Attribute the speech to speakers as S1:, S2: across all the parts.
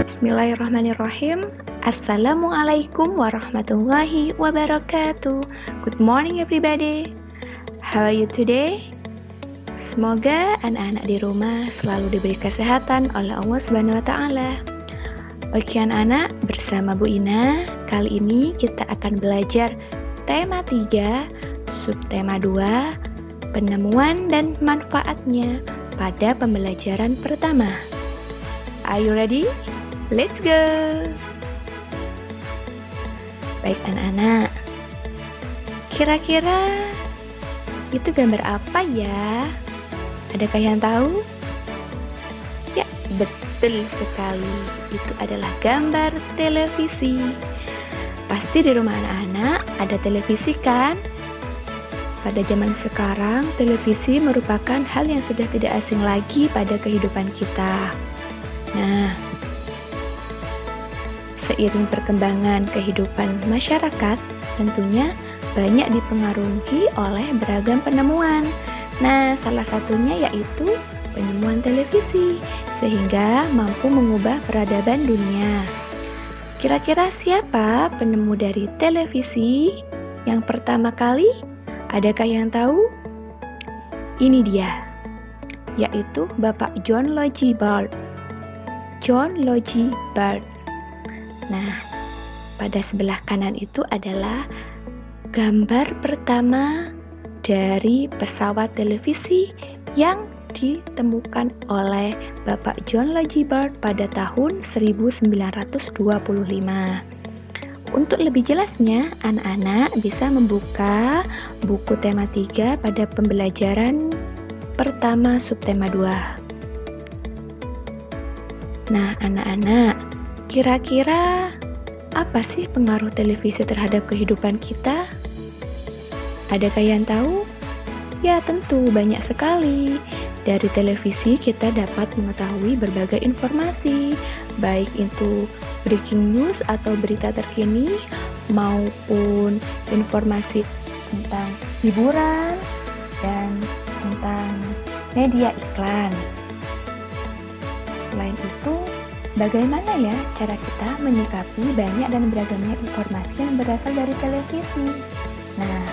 S1: Bismillahirrahmanirrahim. Assalamualaikum warahmatullahi wabarakatuh. Good morning everybody. How are you today? Semoga anak-anak di rumah selalu diberi kesehatan oleh Allah Subhanahu wa taala. Oke anak-anak, bersama Bu Ina, kali ini kita akan belajar tema 3, subtema 2, penemuan dan manfaatnya pada pembelajaran pertama. Are you ready? Let's go! Baik anak-anak, kira-kira itu gambar apa ya? Adakah yang tahu? Ya, betul sekali. Itu adalah gambar televisi. Pasti di rumah anak-anak ada televisi kan? Pada zaman sekarang, televisi merupakan hal yang sudah tidak asing lagi pada kehidupan kita. Nah, seiring perkembangan kehidupan masyarakat, tentunya banyak dipengaruhi oleh beragam penemuan. Nah, salah satunya yaitu penemuan televisi, sehingga mampu mengubah peradaban dunia. Kira-kira siapa penemu dari televisi yang pertama kali? Adakah yang tahu? Ini dia, yaitu Bapak John Logie Baird. John Logie Baird. Nah, pada sebelah kanan itu adalah gambar pertama dari pesawat televisi yang ditemukan oleh Bapak John Logie Baird pada tahun 1925. Untuk lebih jelasnya, anak-anak bisa membuka buku tema 3 pada pembelajaran pertama subtema 2. Nah, anak-anak, kira-kira apa sih pengaruh televisi terhadap kehidupan kita? Adakah yang tahu? Ya, tentu banyak sekali. Dari televisi kita dapat mengetahui berbagai informasi, baik itu breaking news atau berita terkini, maupun informasi tentang hiburan dan tentang media iklan. Selain itu, bagaimana ya cara kita menyikapi banyak dan beragamnya informasi yang berasal dari televisi? Nah,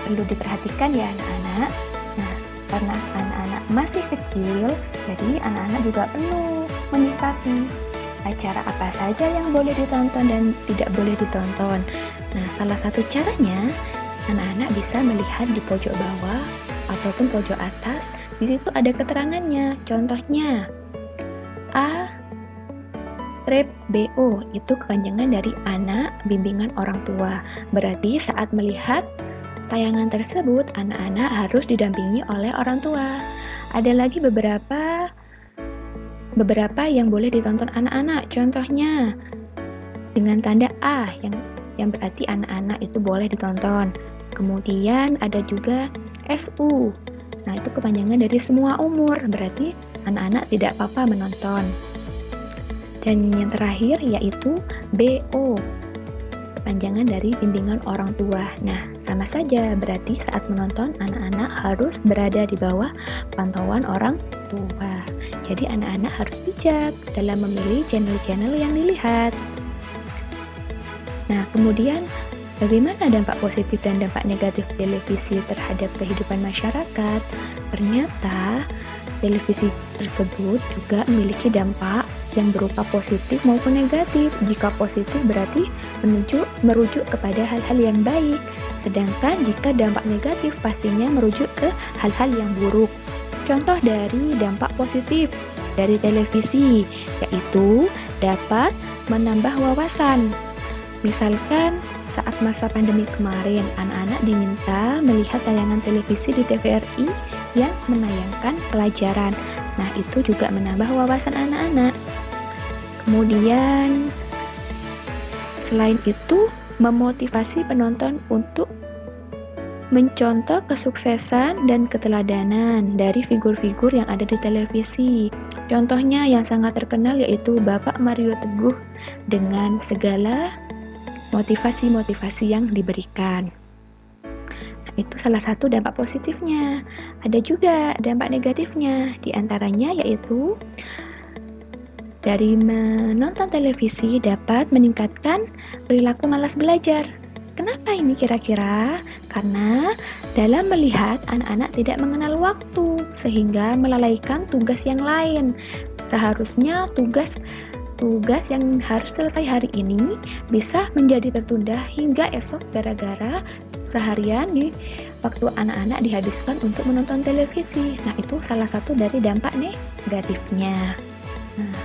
S1: perlu diperhatikan ya anak-anak. Nah, karena anak-anak masih kecil, jadi anak-anak juga perlu menyikapi acara apa saja yang boleh ditonton dan tidak boleh ditonton. Nah, salah satu caranya, anak-anak bisa melihat di pojok bawah ataupun pojok atas. Di situ ada keterangannya. Contohnya, A strip BO itu kepanjangan dari anak bimbingan orang tua. Berarti saat melihat tayangan tersebut, anak-anak harus didampingi oleh orang tua. Ada lagi beberapa yang boleh ditonton anak-anak. Contohnya dengan tanda A yang berarti anak-anak itu boleh ditonton. Kemudian ada juga SU. Nah, itu kepanjangan dari semua umur. Berarti anak-anak tidak apa-apa menonton. Dan yang terakhir yaitu BO, kepanjangan dari bimbingan orang tua. Nah, sama saja, berarti saat menonton anak-anak harus berada di bawah pantauan orang tua. Jadi anak-anak harus bijak dalam memilih channel-channel yang dilihat. Nah, kemudian bagaimana dampak positif dan dampak negatif televisi terhadap kehidupan masyarakat? Ternyata televisi tersebut juga memiliki dampak yang berupa positif maupun negatif. Jika positif berarti merujuk kepada hal-hal yang baik, sedangkan jika dampak negatif pastinya merujuk ke hal-hal yang buruk. Contoh dari dampak positif dari televisi yaitu dapat menambah wawasan. Misalkan saat masa pandemi kemarin, anak-anak diminta melihat tayangan televisi di TVRI yang menayangkan pelajaran. Nah, itu juga menambah wawasan anak-anak. Kemudian, selain itu, memotivasi penonton untuk mencontoh kesuksesan dan keteladanan dari figur-figur yang ada di televisi. Contohnya yang sangat terkenal yaitu Bapak Mario Teguh dengan segala motivasi-motivasi yang diberikan. Nah, itu salah satu dampak positifnya. Ada juga dampak negatifnya, di antaranya yaitu Dari menonton televisi dapat meningkatkan perilaku malas belajar. Kenapa ini kira-kira? Karena dalam melihat anak-anak tidak mengenal waktu sehingga melalaikan tugas yang lain. Seharusnya tugas yang harus selesai hari ini bisa menjadi tertunda hingga esok gara-gara seharian di waktu anak-anak dihabiskan untuk menonton televisi. Nah, itu salah satu dari dampak negatifnya. Nah,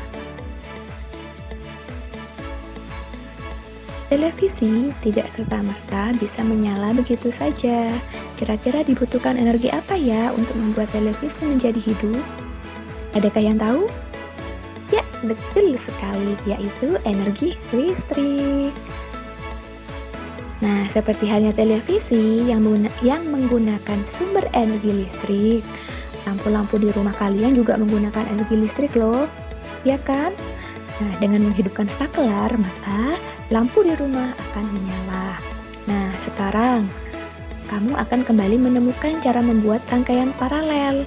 S1: televisi tidak serta-merta bisa menyala begitu saja. Kira-kira dibutuhkan energi apa ya untuk membuat televisi menjadi hidup? Adakah yang tahu? Ya, betul sekali, yaitu energi listrik. Nah, seperti halnya televisi yang menggunakan sumber energi listrik, lampu-lampu di rumah kalian juga menggunakan energi listrik loh, ya kan? Nah, dengan menghidupkan saklar, maka lampu di rumah akan menyala. Nah, sekarang kamu akan kembali menemukan cara membuat rangkaian paralel.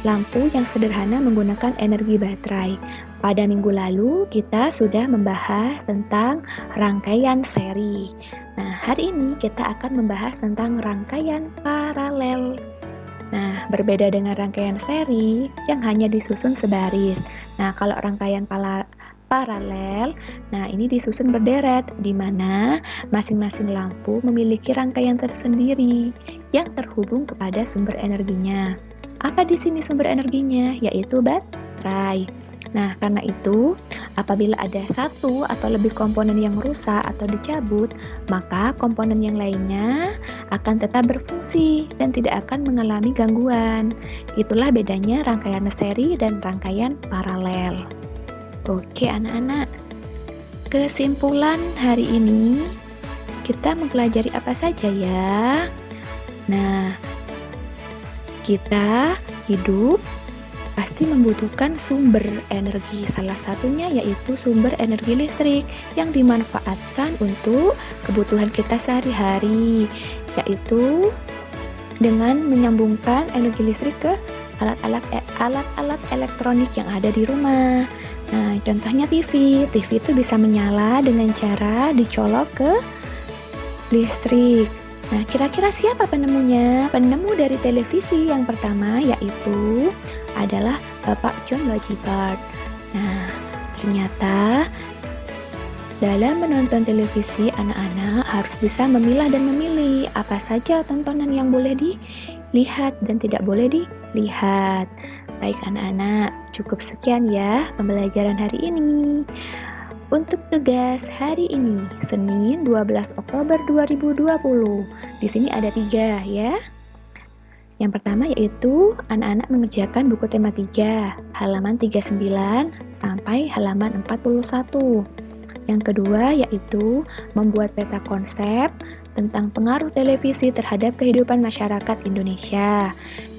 S1: Lampu yang sederhana menggunakan energi baterai. Pada minggu lalu, kita sudah membahas tentang rangkaian seri. Nah, hari ini kita akan membahas tentang rangkaian paralel. Nah, berbeda dengan rangkaian seri yang hanya disusun sebaris. Nah, kalau rangkaian paralel, nah ini disusun berderet, di mana masing-masing lampu memiliki rangkaian tersendiri yang terhubung kepada sumber energinya. Apa di sini sumber energinya? Yaitu baterai. Nah, karena itu, apabila ada satu atau lebih komponen yang rusak atau dicabut, maka komponen yang lainnya akan tetap berfungsi dan tidak akan mengalami gangguan. Itulah bedanya rangkaian seri dan rangkaian paralel. Oke, anak-anak. Kesimpulan hari ini, kita mempelajari apa saja ya? Nah, kita hidup pasti membutuhkan sumber energi. Salah satunya yaitu sumber energi listrik yang dimanfaatkan untuk kebutuhan kita sehari-hari, yaitu dengan menyambungkan energi listrik ke alat-alat elektronik yang ada di rumah. Nah, contohnya TV. TV itu bisa menyala dengan cara dicolok ke listrik. Nah, kira-kira siapa penemunya? Penemu dari televisi yang pertama yaitu adalah Bapak John Logie Bart. Nah, ternyata dalam menonton televisi, anak-anak harus bisa memilah dan memilih apa saja tontonan yang boleh dilihat dan tidak boleh dilihat. Baik anak-anak, cukup sekian ya pembelajaran hari ini. Untuk tugas hari ini, Senin 12 Oktober 2020. Di sini ada 3 ya. Yang pertama yaitu anak-anak mengerjakan buku tema 3, halaman 39 sampai halaman 41. Yang kedua yaitu membuat peta konsep tentang pengaruh televisi terhadap kehidupan masyarakat Indonesia.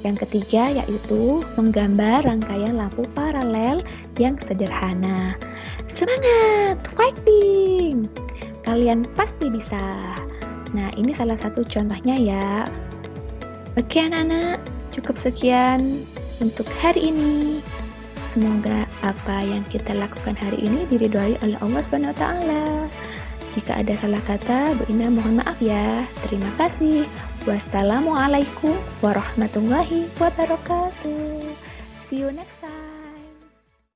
S1: Yang ketiga yaitu menggambar rangkaian lampu paralel yang sederhana. Semangat, fighting! Kalian pasti bisa. Nah, ini salah satu contohnya ya. Oke anak-anak, cukup sekian untuk hari ini. Semoga apa yang kita lakukan hari ini diridhoi oleh Allah SWT. Jika ada salah kata, Bu Ina mohon maaf ya. Terima kasih. Wassalamualaikum warahmatullahi wabarakatuh. See you next time.